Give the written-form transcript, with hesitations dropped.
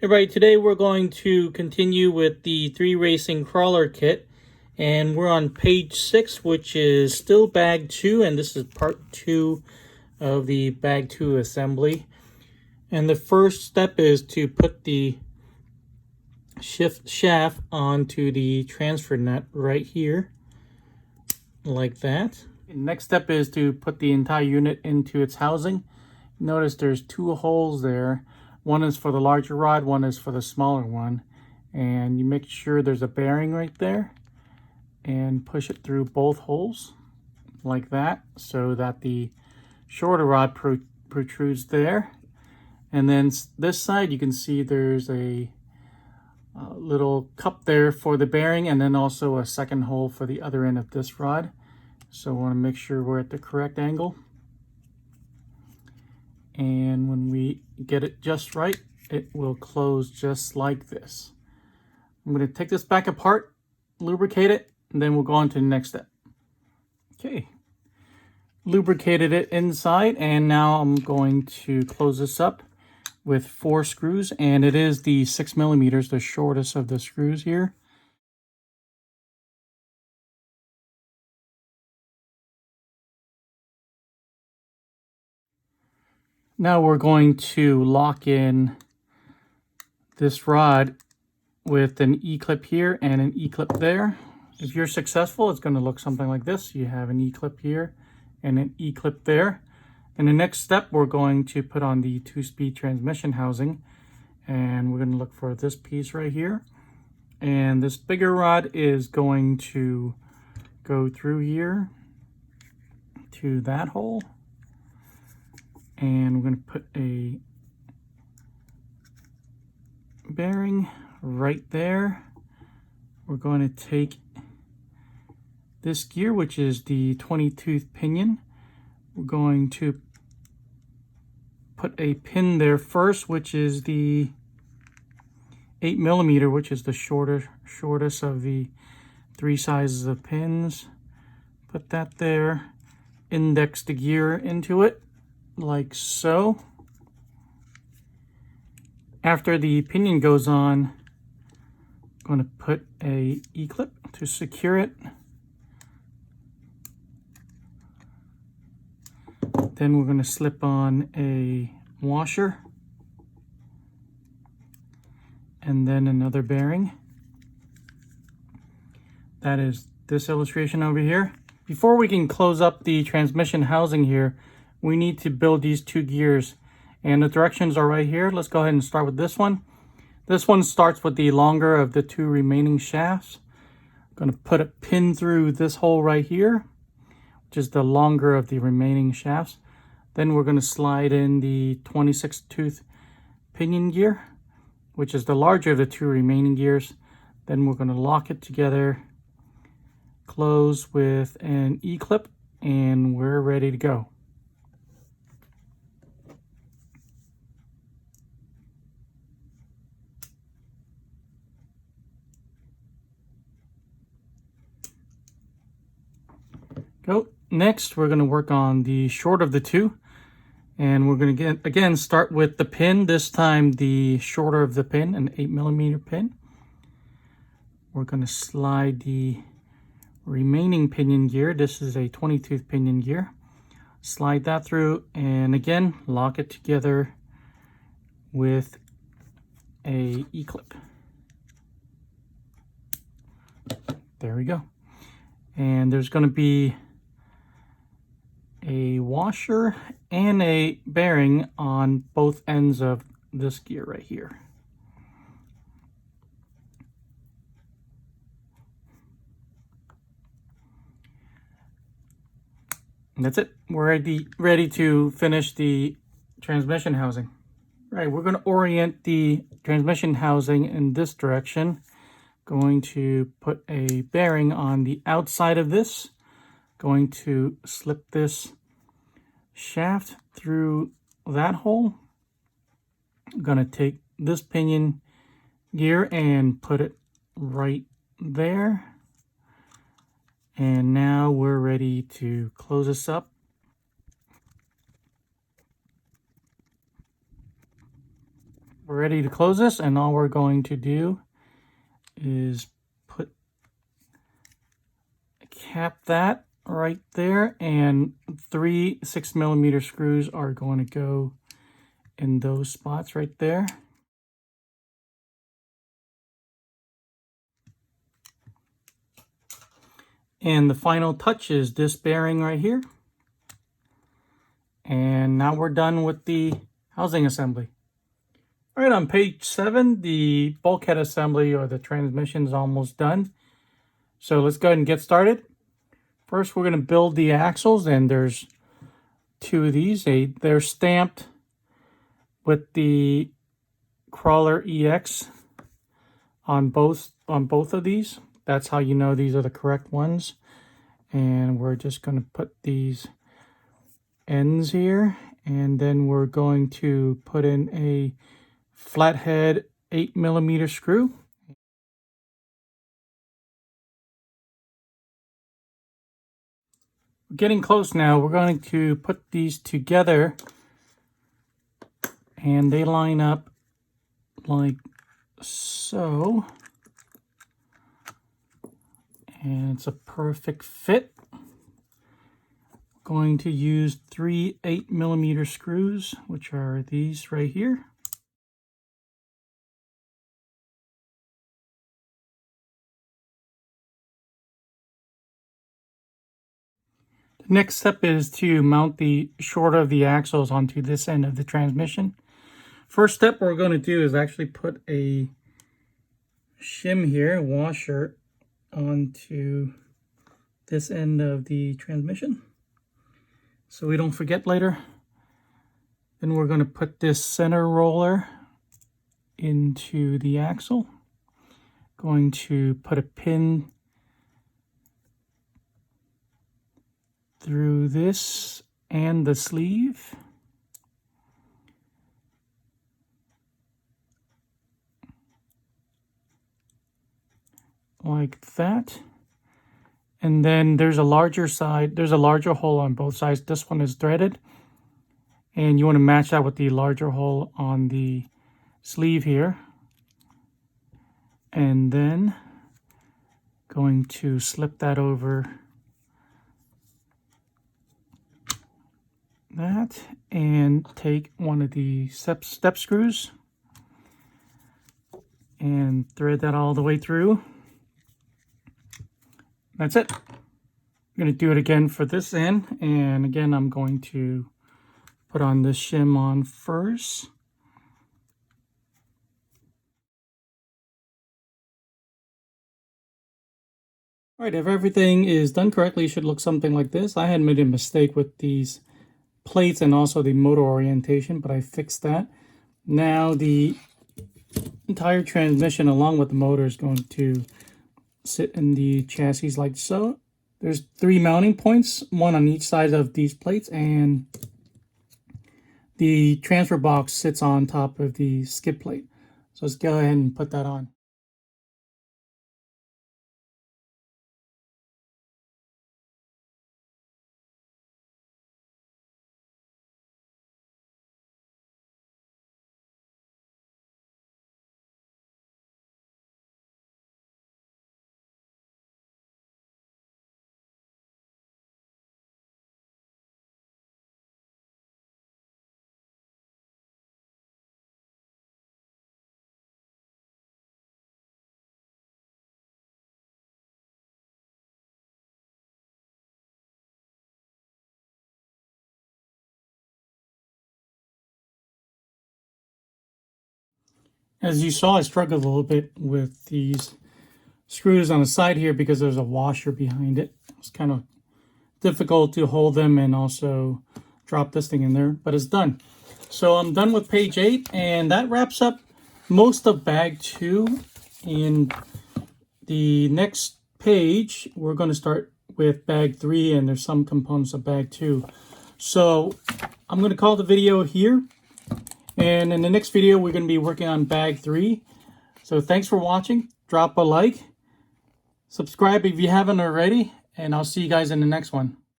Everybody, today we're going to continue with the 3Racing crawler kit, and we're on page 6, which is still bag 2, and this is part 2 of the bag 2 assembly. And the first step is to put the shift shaft onto the transfer nut right here, like that. Next step is to put the entire unit into its housing. Notice there's 2 holes there. One is for the larger rod, one is for the smaller one. And you make sure there's a bearing right there and push it through both holes like that so that the shorter rod protrudes there. And then this side you can see there's a little cup there for the bearing, and then also a second hole for the other end of this rod. So we want to make sure we're at the correct angle. And when we get it just right, it will close just like this. I'm going to take this back apart, lubricate it, and then we'll go on to the next step. Okay, lubricated it inside, and now I'm going to close this up with 4 screws, and it is the 6mm, the shortest of the screws here. Now we're going to lock in this rod with an E-clip here and an E-clip there. If you're successful, it's going to look something like this. You have an E-clip here and an E-clip there. In the next step, we're going to put on the 2-speed transmission housing, and we're going to look for this piece right here. And this bigger rod is going to go through here to that hole. And we're going to put a bearing right there. We're going to take this gear, which is the 20-tooth pinion. We're going to put a pin there first, which is the 8mm, which is the shortest of the 3 sizes of pins. Put that there. Index the gear into it, like so. After the pinion goes on, I'm going to put a E-clip to secure it. Then we're going to slip on a washer and then another bearing. That is this illustration over here. Before we can close up the transmission housing here, we need to build these 2 gears, and the directions are right here. Let's go ahead and start with this one. This one starts with the longer of the 2 remaining shafts. I'm going to put a pin through this hole right here, which is the longer of the remaining shafts. Then we're going to slide in the 26-tooth pinion gear, which is the larger of the 2 remaining gears. Then we're going to lock it together, close with an E-clip, and we're ready to go. Next, we're going to work on the short of the 2, and we're going to again start with the pin. This time the shorter of the pin, an 8mm pin. We're going to slide the remaining pinion gear. This is a 20-tooth pinion gear. Slide that through, and again lock it together with a E-clip. There we go. And there's going to be a washer and a bearing on both ends of this gear right here. And that's it. We're ready to finish the transmission housing. Right, we're going to orient the transmission housing in this direction. Going to put a bearing on the outside of this. Going to slip this shaft through that hole. I'm going to take this pinion gear and put it right there. And now we're ready to close this up. we're ready to close this, and all we're going to do is cap that right there, and 3 6mm screws are going to go in those spots right there. And the final touch is this bearing right here. And now we're done with the housing assembly. All right, on page 7, the bulkhead assembly or the transmission is almost done. So let's go ahead and get started. First, we're going to build the axles, and there's 2 of these. They're stamped with the Crawler EX on both of these. That's how you know these are the correct ones. And we're just going to put these ends here, and then we're going to put in a flathead 8mm screw. We're getting close now. We're going to put these together, and they line up like so. And it's a perfect fit. Going to use 3 8mm screws, which are these right here. The next step is to mount the shorter of the axles onto this end of the transmission. First step we're going to do is actually put a shim here, a washer, onto this end of the transmission so we don't forget later. Then we're going to put this center roller into the axle. Going to put a pin through this and the sleeve. Like that. And then there's a larger hole on both sides. This one is threaded, and you want to match that with the larger hole on the sleeve here. And then going to slip that over that, and take one of the step screws and thread that all the way through. That's it. I'm going to do it again for this end, and again I'm going to put on this shim on first. All right, if everything is done correctly, it should look something like this. I had made a mistake with these plates and also the motor orientation, but I fixed that. Now the entire transmission along with the motor is going to sit in the chassis like so. There's 3 mounting points, one on each side of these plates, and the transfer box sits on top of the skid plate. So let's go ahead and put that on. As you saw, I struggled a little bit with these screws on the side here because there's a washer behind it. It's kind of difficult to hold them and also drop this thing in there, but it's done. So I'm done with page 8, and that wraps up most of bag 2. In the next page, we're going to start with bag 3, and there's some components of bag 2. So I'm going to call the video here. And in the next video, we're going to be working on bag 3. So thanks for watching. Drop a like. Subscribe if you haven't already. And I'll see you guys in the next one.